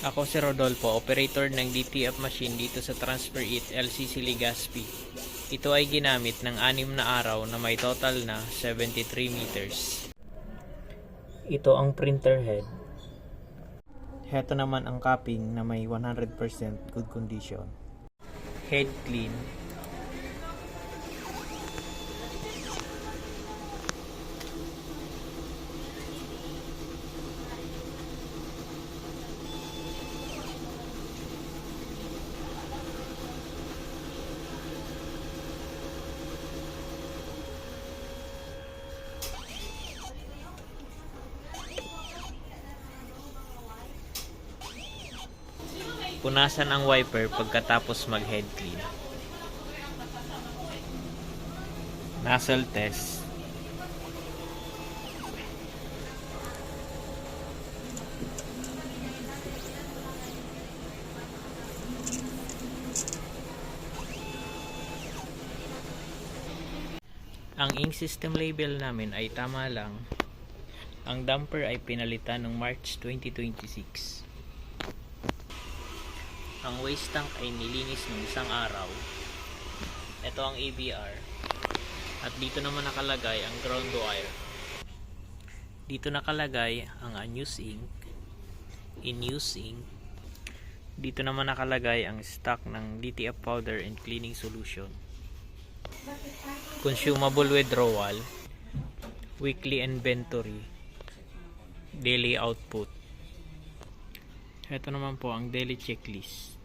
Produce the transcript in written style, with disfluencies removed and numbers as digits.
Ako si Rodolfo, operator ng DTF machine dito sa Transfer It LCC Legazpi. Ito ay ginamit ng 6 na araw na may total na 73 meters. Ito ang printer head. Heto naman ang capping na may 100% good condition. Head clean. Punasan ang wiper pagkatapos mag-head clean. Nozzle test. Ang ink system label namin ay tama lang. Ang damper ay pinalitan noong March 2026. Ang waste tank ay nilinis ng isang araw. Ito ang ABR. At dito naman nakalagay ang ground wire. Dito nakalagay ang unused ink, in-use ink. Dito naman nakalagay ang stock ng DTF powder and cleaning solution. Consumable withdrawal, weekly inventory, daily output. Ito naman po ang daily checklist.